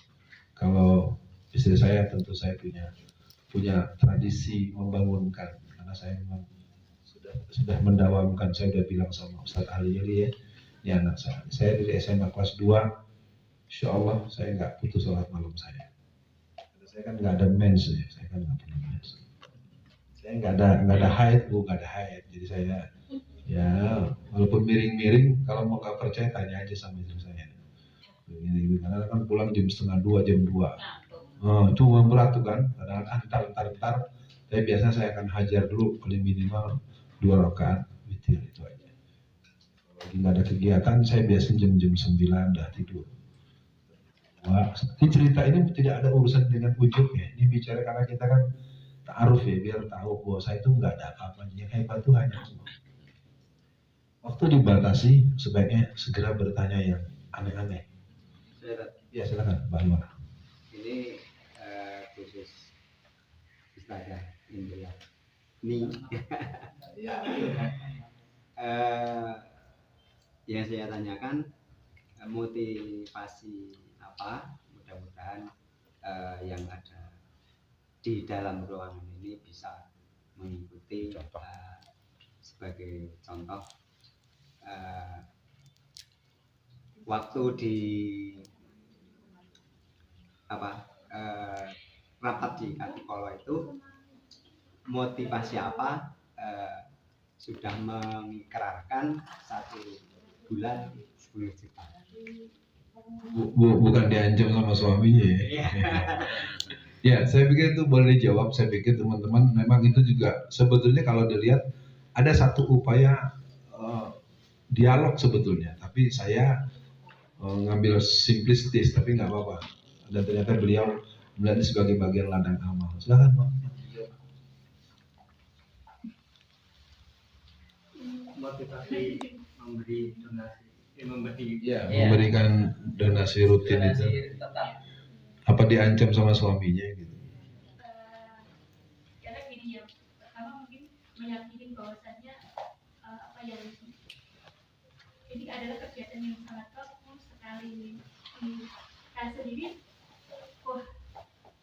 Kalau istri saya tentu saya punya tradisi membangunkan, karena saya memang sudah mendawamkan. Saya sudah bilang sama Ustadz Ali ya, ini anak saya dari SMA kelas 2, insya Allah saya nggak putus sholat malam saya. Karena saya kan nggak ada mens ya, saya kan nggak punya mens. Saya nggak ada haid, nggak ada haid. Jadi saya ya walaupun miring-miring, kalau mau nggak percaya tanya aja sama istri saya. Begini, karena kan pulang jam 1:30, jam 2. Itu berat tuh kan, padahal antar. Tapi biasanya saya akan hajar dulu paling minimal 2 rakaat witir itu aja. Kalau lagi nggak ada kegiatan, saya biasanya jam 9 udah tidur. Wah, ini cerita ini tidak ada urusan dengan ujub ya. Ini bicara karena kita kan ta'aruf ya, biar tahu bahwa saya itu nggak ada apa-apa. Yang hebat itu hanya Allah. Waktu dibatasi, sebaiknya segera bertanya yang aneh-aneh. Ya silakan, Mbak Anwar. Ini khusus Ustazah Indra. Nih, yang saya tanyakan motivasi apa? Mudah-mudahan yang ada di dalam ruangan ini bisa mengikuti sebagai contoh. Waktu di rapat di Atikolo itu motivasi apa sudah mengikrarkan 1 bulan 10 juta. Bukan diancam sama suaminya ya. Ya, saya pikir itu boleh dijawab. Saya pikir teman-teman memang itu juga sebetulnya kalau dilihat ada satu upaya dialog sebetulnya, tapi saya ngambil simplistis, tapi nggak apa-apa. Dan ternyata beliau melihat sebagai bagian ladang amal. Silakan, Pak. Motivasi memberi donasi, memberikan donasi rutin itu. Apa diancam sama suaminya gitu? Karena gini ya, pertama mungkin meyakini bahwasannya apa yang ini adalah kegiatan yang sangat bagus sekali. Saya sendiri, wah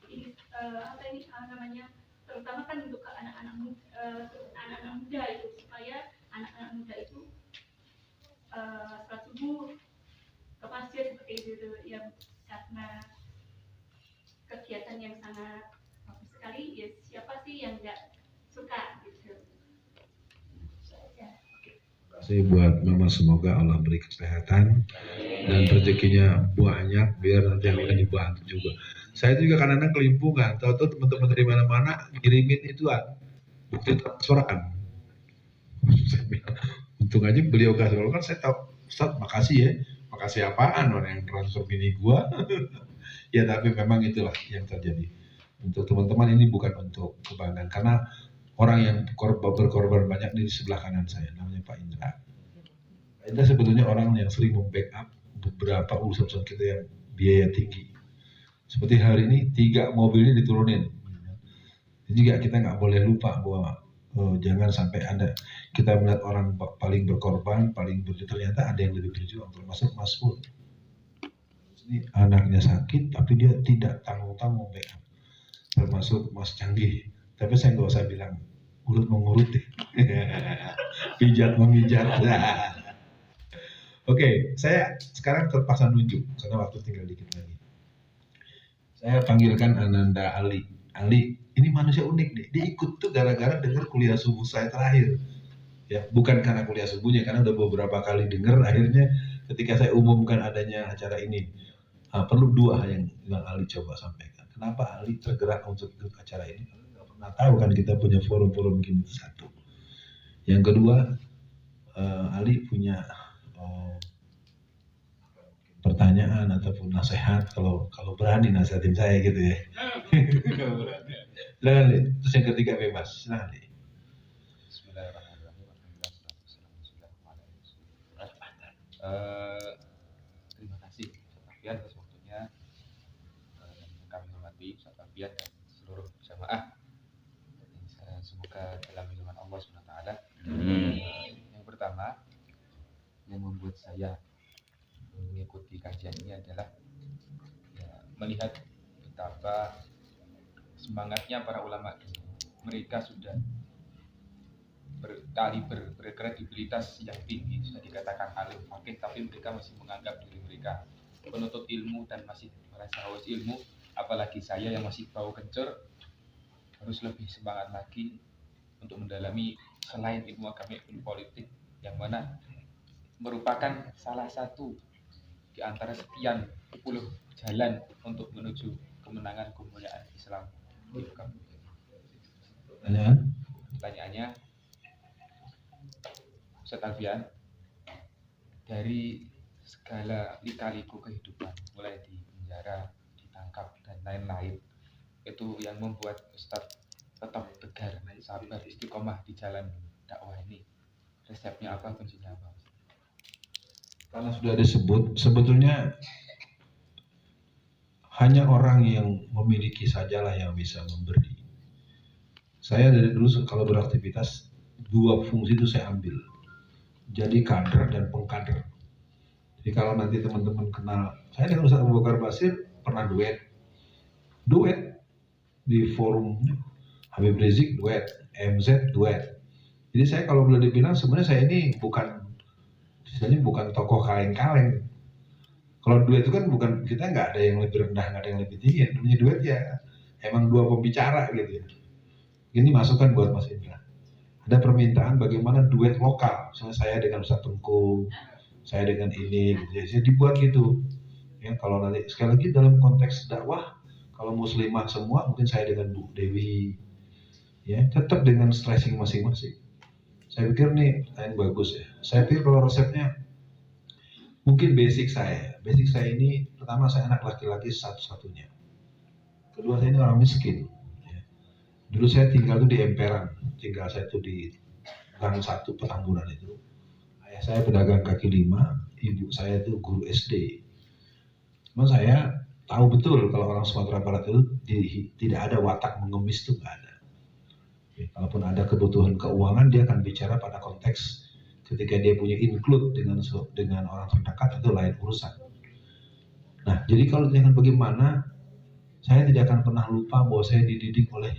ini apa ini namanya, terutama kan untuk ke anak-anak muda itu, supaya anak-anak muda itu sholat subuh ke masjid seperti itu yang karena kegiatan yang sangat bagus sekali. Ya siapa sih yang nggak suka gitu. Terima kasih buat Mama, semoga Allah beri kesehatan dan rezekinya banyak biar nanti yang akan dibantu juga. Saya juga kadang-kadang kelimpungan, tahu-tahu teman-teman dari mana-mana ngirimin ituan bukti transferan. Saya bilang, untung aja beliau kasih, kalau kan saya tahu, Ustaz makasih ya, makasih apaan orang yang transfer bini gua. Ya tapi memang itulah yang terjadi. Untuk teman-teman ini bukan untuk kebanggaan, karena orang yang berkorban banyak di sebelah kanan saya, namanya Pak Indra. Pak Indra sebetulnya orang yang sering membackup beberapa urusan kita yang biaya tinggi. Seperti hari ini 3 mobilnya diturunin. Jadi juga kita nggak boleh lupa bahwa jangan sampai ada kita melihat orang paling berkorban, ternyata ada yang lebih berjuang, termasuk Mas Pul. Ini anaknya sakit, tapi dia tidak tanggung-tanggung backup. Termasuk Mas Canggih. Tapi saya nggak usah bilang urut mengurut deh. Pijat memijat. Oke, saya sekarang terpaksa nunjuk karena waktu tinggal dikit lagi. Saya panggilkan Ananda Ali. Ali, ini manusia unik nih. Dia ikut tuh gara-gara dengar kuliah subuh saya terakhir. Ya, bukan karena kuliah subuhnya, karena udah beberapa kali dengar. Akhirnya ketika saya umumkan adanya acara ini, perlu 2 hal yang Ali coba sampaikan. Kenapa Ali tergerak untuk ikut acara ini? Nggak pernah tahu kan kita punya forum-forum gini. 1. Yang kedua, Ali punya pertanyaan ataupun nasihat, kalau berani nasihatin saya gitu ya. Silakan, Li. Terus yang ketiga bebas, silakan, Li. Bismillahirrahmanirrahim. Terima kasih Ustaz Alfian atas waktunya, yang kami hormati Ustaz Alfian dan seluruh jamaah. Semoga dalam lindungan Allah SWT. Yang pertama yang membuat saya mengikuti kajian ini adalah melihat betapa semangatnya para ulama ini. Mereka sudah berkredibilitas yang tinggi, sudah dikatakan alim fakih, tapi mereka masih menganggap diri mereka penuntut ilmu dan masih merasa haus ilmu. Apalagi saya yang masih bau kencur harus lebih semangat lagi untuk mendalami selain ilmu agama, ilmu politik, yang mana merupakan salah satu di antara sekian 10 jalan untuk menuju kemenangan kemuliaan Islam. Pertanyaannya, Ustaz Alfian, dari segala lika-liku kehidupan, mulai di penjara, ditangkap dan lain-lain, itu yang membuat Ustaz tetap tegar, sabar, istiqomah di jalan dakwah ini, resepnya apa, kuncinya apa? Karena sudah disebut, sebetulnya hanya orang yang memiliki sajalah yang bisa memberi. Saya dari dulu kalau beraktivitas, dua fungsi itu saya ambil. Jadi kader dan pengkader. Jadi kalau nanti teman-teman kenal, saya dengan Ustaz Abu Bakar Basir pernah duet di forum Habib Rizik, duet, MZ duet. Jadi saya kalau boleh dibilang sebenarnya saya ini bukan tokoh kaleng-kaleng. Kalau duet itu kan bukan, kita nggak ada yang lebih rendah, nggak ada yang lebih tinggi. Namanya duet ya emang dua pembicara gitu ya. Ini masukan buat Mas Indra. Ada permintaan bagaimana duet lokal, misalnya saya dengan Ustaz Tengku, saya dengan ini, gitu ya. Jadi dibuat gitu. Ya, kalau nanti sekali lagi dalam konteks dakwah, kalau muslimah semua, mungkin saya dengan Bu Dewi, ya tetap dengan stressing masing-masing. Saya pikir nih pertanyaan bagus ya. Saya pikir kalau resepnya mungkin basic saya ini, pertama saya anak laki-laki satu-satunya. Kedua saya ini orang miskin. Ya. Dulu saya tinggal tuh di emperan, saya tuh di Gang 1 Petamburan itu. Ayah saya pedagang kaki lima, ibu saya itu guru SD. Cuma saya tahu betul kalau orang Sumatera Barat itu tidak ada watak mengemis, itu nggak ada. Ya, kalaupun ada kebutuhan keuangan, dia akan bicara pada konteks ketika dia punya include dengan orang terdekat, itu lain urusan. Nah, jadi kalau dengan bagaimana, saya tidak akan pernah lupa bahwa saya dididik oleh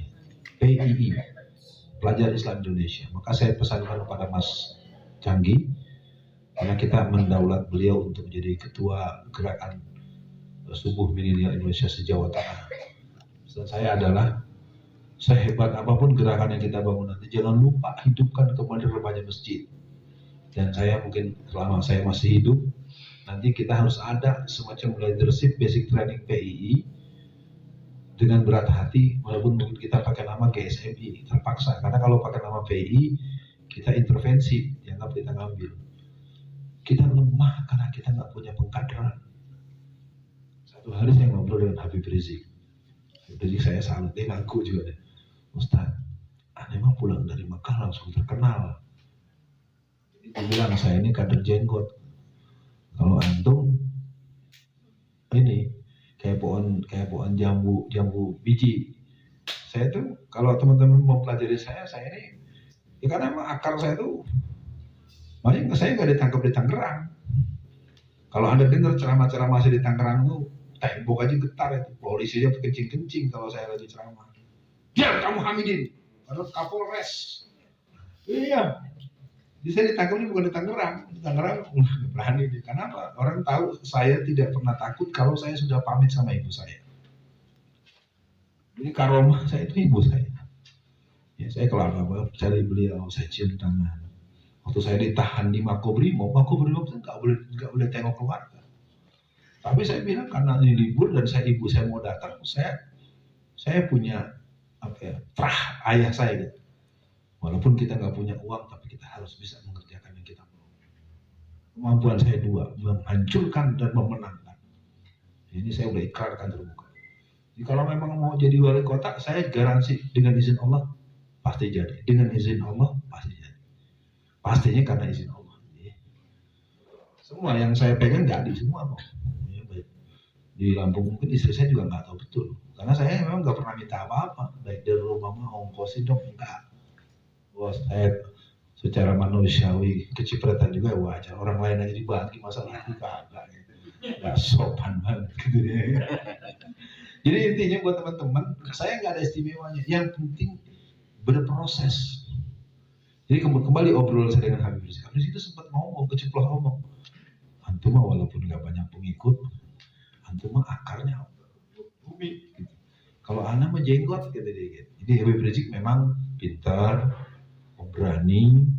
PII, Pelajar Islam Indonesia. Maka saya pesankan kepada Mas Janggi, karena kita mendaulat beliau untuk menjadi ketua gerakan Subuh Milenial Indonesia se-Jawa Tengah. Pesan saya adalah, sehebat apapun gerakan yang kita bangun nanti, jangan lupa hidupkan kembali remaja masjid. Dan saya mungkin selama saya masih hidup, nanti kita harus ada semacam leadership basic training PII dengan berat hati, walaupun mungkin kita pakai nama GSMI, terpaksa. Karena kalau pakai nama PII, kita intervensi, dianggap kita ngambil. Kita lemah karena kita nggak punya pengkaderan. Satu hari saya ngobrol dengan Habib Rizik. Jadi saya salut, dia ngaku juga deh. Ustaz, aneh mah pulang dari Mekah langsung terkenal. Dia bilang, saya ini kader jenggot. Kalau antum ini kayak pohon jambu biji. Saya tuh kalau teman-teman mau pelajari saya ini ya karena emang akar saya tuh, makanya saya nggak ditangkap di Tangerang. Kalau Anda dengar ceramah-ceramah saya di Tangerang tuh, tembok aja getar itu, polisi aja kencing-kencing kalau saya lagi ceramah. Biar kamu Hamidin, padahal Kapolres. Iya. Jadi saya ditangkapnya bukan di Tangerang. Di Tangerang nggak berani. Kenapa? Orang tahu saya tidak pernah takut kalau saya sudah pamit sama ibu saya. Jadi karomah saya itu ibu saya. Ya, saya kalau apa-apa cari beliau, saya cium tangan. Waktu saya ditahan di Makobrimob itu nggak boleh tengok keluarga. Tapi saya bilang karena ini libur dan ibu saya mau datang, saya punya terah ayah saya gitu. Walaupun kita nggak punya uang, tapi kita harus bisa mengerjakan yang kita mau. Kemampuan saya dua, menghancurkan dan memenangkan. Ini saya udah ikrarkan terbuka. Jadi kalau memang mau jadi wali kota, saya garansi dengan izin Allah pasti jadi. Dengan izin Allah pasti jadi. Pastinya karena izin Allah. Semua yang saya pegang jadi semua kok. Ya, baik. Di Lampung mungkin istri saya juga nggak tahu betul. Karena saya memang nggak pernah minta apa-apa. Baik dari rumah mah ongkosin dong, enggak. Bos, saya secara manusiawi kecipratan juga wajar. Orang lain aja dibagi masalah aku kagak. Nggak sopan banget gitu ya. Jadi intinya buat teman-teman, saya nggak ada istimewanya. Yang penting berproses. Jadi kembali obrol saya dengan Habib Rizik. Habib Rizik itu sempat ngomong, keceplos ngomong. Antum mah walaupun nggak banyak pengikut, antum mah akarnya bumi. Gitu. Kalau anak mah jenggot gitu dia. Jadi Habib Rizik memang pintar, berani,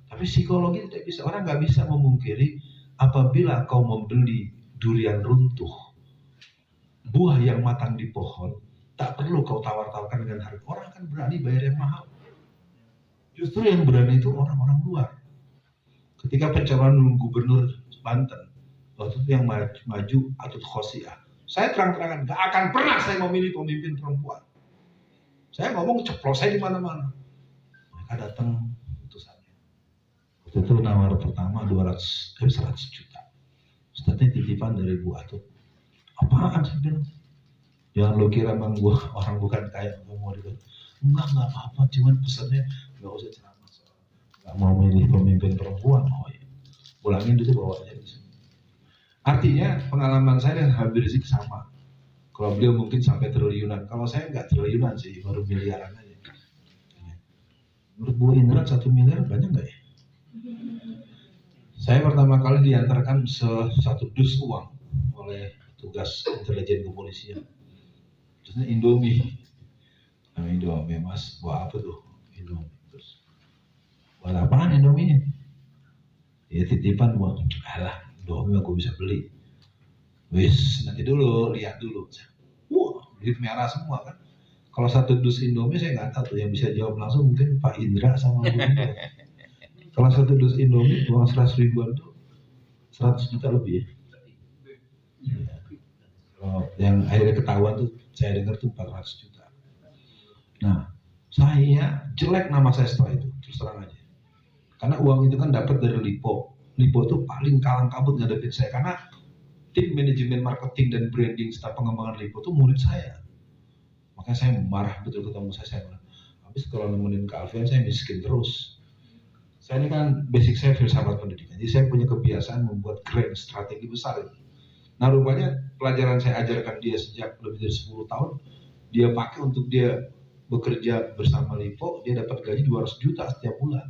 tapi psikologi tidak bisa. Orang nggak bisa memungkiri apabila kau membeli durian runtuh, buah yang matang di pohon, tak perlu kau tawar-tawarkan dengan harga. Orang kan berani bayar yang mahal. Justru yang berani itu orang-orang luar. Ketika pencalonan gubernur Banten, waktu itu yang maju Atut Khosia, saya terang-terangan gak akan pernah saya memilih pemimpin perempuan. Saya ngomong ceplos saya di mana-mana. Mereka datang utusannya. Waktu itu nawar pertama 100 juta. Ustadznya titipan dari Bu Atut. Apaan sih bilang? Jangan lo kira emang gua orang bukan kaya mau gitu. Enggak apa-apa, cuman pesannya nggak usah ceramah, nggak mau milih pemimpin perempuan. Oh ya, pulangin dulu bawa aja di sini. Artinya pengalaman saya dengan Habib Rizik sama. Kalau beliau mungkin sampai triliunan, kalau saya nggak triliunan sih, baru miliaran aja. Menurut Bu Indra 1 miliar banyak nggak ya? Saya pertama kali diantarkan satu dus uang oleh tugas intelijen kepolisian. Terusnya Indomie. Nah, Indomie mas, buat apa tuh Indomie? Terus buat apaan Indomie? Ya titipan buat, alah Indomie aku bisa beli. Wis nanti dulu, lihat dulu. Wah, duit merah semua kan. Kalau satu dus Indomie saya nggak tahu tuh, yang bisa jawab langsung mungkin Pak Indra sama Bu Indra. Kalau satu dus Indomie uang 100 ribuan tuh 100 juta lebih ya. Kalau yang akhirnya ketahuan tuh saya dengar tuh 400 juta. Nah, saya jelek nama saya setelah itu, terus terang aja. Karena uang itu kan dapat dari Lipo. Lipo itu paling kalang kabut ngadepin saya karena tim manajemen marketing dan branding serta pengembangan Lipo itu murid saya. Makanya saya marah betul ketemu saya marah. Habis kalau nemenin Kak Alfian saya miskin terus. Saya ini kan basic saya filsafat pendidikan. Jadi saya punya kebiasaan membuat grand strategi besar. Nah rupanya pelajaran saya ajarkan dia sejak lebih dari 10 tahun, dia pakai untuk dia bekerja bersama Lipo, dia dapat gaji 200 juta setiap bulan.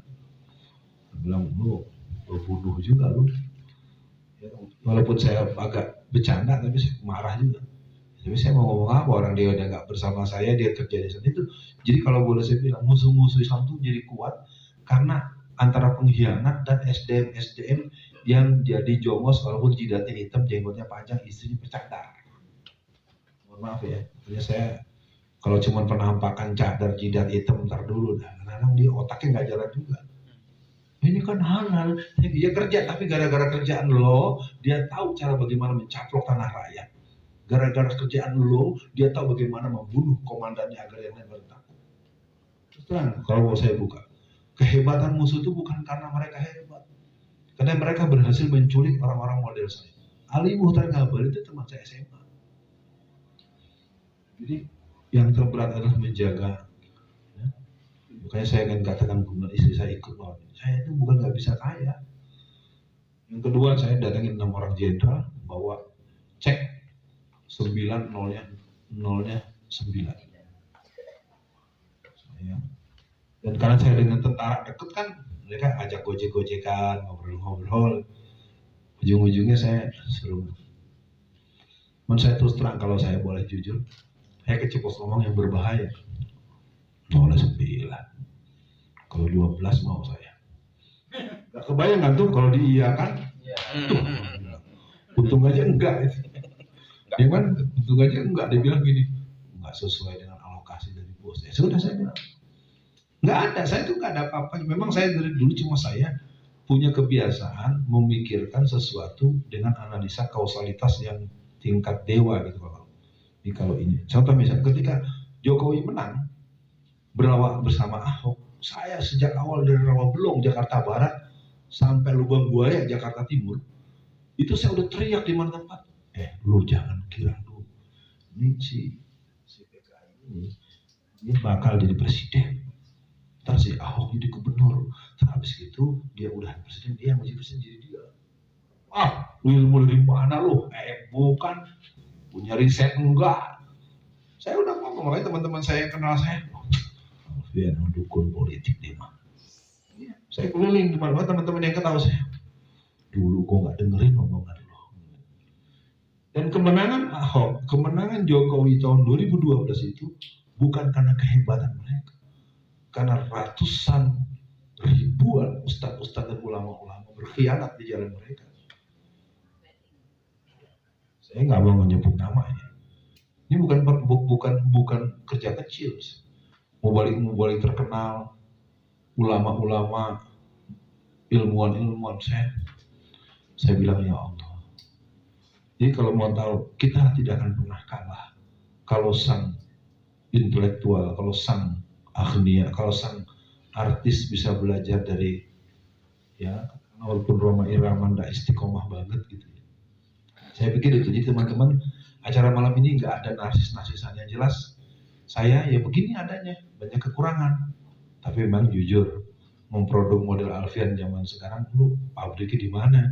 Saya bilang, lu bunuh juga lu. Ya, walaupun saya agak bercanda, tapi saya marah juga. Tapi saya mau ngomong apa, orang dia udah gak bersama saya, dia kerja di sana itu. Jadi kalau boleh saya bilang, musuh-musuh Islam itu jadi kuat karena antara pengkhianat dan SDM yang jadi jongos walaupun jidatnya hitam, jenggotnya panjang, istrinya bercadar. Mohon maaf ya, artinya saya kalau cuma penampakan cadar jidat hitam ntar dulu dah, kadang-kadang dia otaknya nggak jalan juga. Ini kan halal, dia kerja tapi gara-gara kerjaan lo, dia tahu cara bagaimana mencaplok tanah rakyat. Gara-gara kerjaan lo, dia tahu bagaimana membunuh komandannya agar yang lain bertakut. Terus terang, kalau mau saya buka, kehebatan musuh itu bukan karena mereka hebat, karena mereka berhasil menculik orang-orang model saya. Ali Muhtar Ngabalin itu teman saya SMA. Jadi yang terberat adalah menjaga. Ya. Makanya saya akan katakan guna istri saya ikut melawan. Saya itu bukan nggak bisa kaya. Yang kedua saya datangin 6 orang jenderal bawa cek 9 nolnya 9. Dan karena saya dengan tentara deket kan, mereka ajak gojek-gojekan, ngobrol-ngobrol. Ujung-ujungnya saya suruh. Saya terus terang kalau saya boleh jujur, saya keceplos ngomong yang berbahaya. 9. Kalau 12 mau saya. Gak kebayang kan tuh kalau diiyakan. Tuh, untung aja enggak. Ya kan, untung aja enggak. Dia bilang gini, enggak sesuai dengan alokasi dari bos. Ya sudah saya bilang. Nggak ada, saya tuh nggak ada apa-apa. Memang saya dari dulu cuma saya punya kebiasaan memikirkan sesuatu dengan analisa kausalitas yang tingkat dewa gitu kalau ini. Contoh misalnya ketika Jokowi menang berlawak bersama Ahok, saya sejak awal dari Rawabelong Jakarta Barat sampai Lubang Buaya Jakarta Timur itu saya udah teriak di mana tempat. Lu jangan kira lu ini si PKI ini bakal jadi presiden. Ntar si Ahok jadi gubernur. Habis itu dia udah presiden, dia masih presiden jadi dia. Lu ilmu dari mana lu? Bukan punya riset enggak. Saya udah ngomong, makanya teman-teman saya yang kenal saya, Alfian dukun politik dia mah. Saya keliling di mana teman-teman yang kenal saya. Dulu gua nggak dengerin omongan lo. Dan kemenangan Ahok, kemenangan Jokowi tahun 2012 itu bukan karena kehebatan mereka, karena ratusan ribuan ustadz-ustadz dan ulama-ulama berkhianat di jalan mereka. Saya nggak mau menyebut namanya. Ini bukan kerja kecil. Mubalik terkenal, ulama-ulama, ilmuwan-ilmuwan saya bilang ya Allah. Jadi kalau mau tahu, kita tidak akan pernah kalah kalau sang intelektual, kalau sang agnia, kalau sang artis bisa belajar dari ya walaupun Roma Irama nggak istiqomah banget gitu. Saya pikir itu. Jadi teman-teman, acara malam ini nggak ada narsis-narsisan, yang jelas saya ya begini adanya, banyak kekurangan. Tapi memang jujur, memproduk model Alfian zaman sekarang lu pabriknya di mana?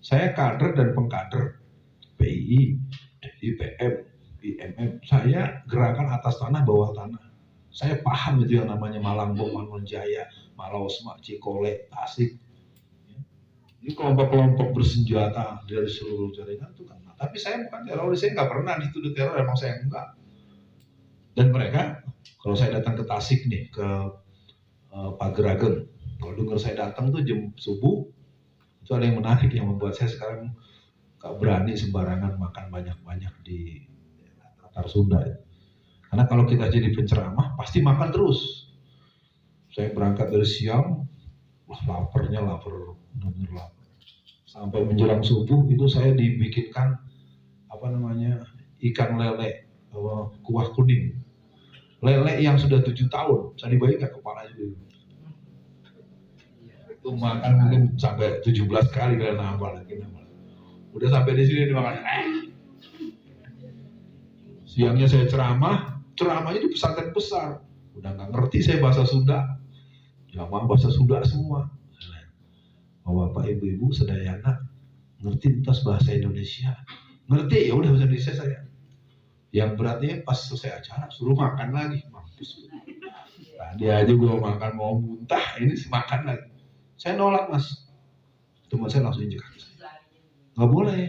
Saya kader dan pengkader PII, IPM, IMM. Saya gerakan atas tanah, bawah tanah. Saya paham itu yang namanya Malangbong, Mangunjaya, Malaosma, Cikole, Tasik. Ini kelompok-kelompok bersenjata dari seluruh jaringan itu kan. Tapi saya bukan teroris, saya nggak pernah dituduh teror, emang saya enggak. Dan mereka, kalau saya datang ke Tasik nih, ke Pagerageng, kalau dengar saya datang tuh jam subuh, itu ada yang menarik yang membuat saya sekarang nggak berani sembarangan makan banyak-banyak di Tatar Sunda. Karena kalau kita jadi penceramah, pasti makan terus. Saya berangkat dari siang, laparnya lapar, benar-benar lapar. Sampai menjelang subuh itu saya dibikinkan ikan lele kuah kuning. Lele yang sudah 7 tahun, saya dibayangkan kepala juga. Itu makan mungkin sampai 17 kali kalian nambah lagi. Udah sampai di sini dimakan. Siangnya saya ceramahnya di pesantren besar. Udah nggak ngerti saya bahasa Sunda. Jamaah bahasa Sunda semua. Bapak ibu-ibu sedayana ngerti entas bahasa Indonesia, ngerti ya udah bahasa Indonesia saya. Yang beratnya pas selesai acara suruh makan lagi, mampus. Tadi aja gua makan mau muntah, ini makan lagi. Saya nolak mas, teman saya langsung injek. Nggak boleh.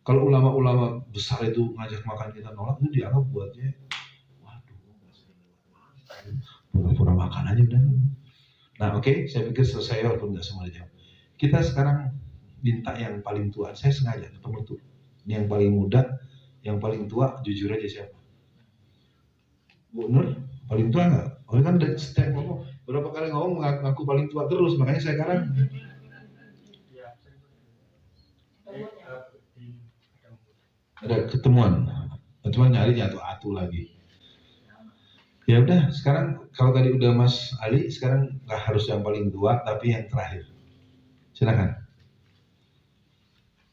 Kalau ulama-ulama besar itu ngajak makan kita nolak, itu dianggap buatnya, waduh, pura-pura makan aja udah. Nah oke, saya pikir selesai walaupun nggak semua jam. Kita sekarang minta yang paling tua. Saya sengaja ketemu tuh. Ini yang paling muda, yang paling tua, jujur aja siapa? Bu Nur, paling tua nggak? Oh kan setiap ngomong, berapa kali ngomong ngaku paling tua terus, makanya saya sekarang. Ada ketemuan, cuma nyari atu lagi. Ya udah, sekarang kalau tadi udah Mas Ali, sekarang nggak harus yang paling tua, tapi yang terakhir. Silakan.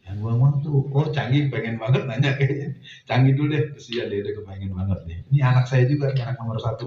Yang ngomong tuh, canggih pengen banget nanya kayaknya. Canggih dulu deh, kesian dia kepengen banget nih. Ini anak saya juga, anak nomor 1.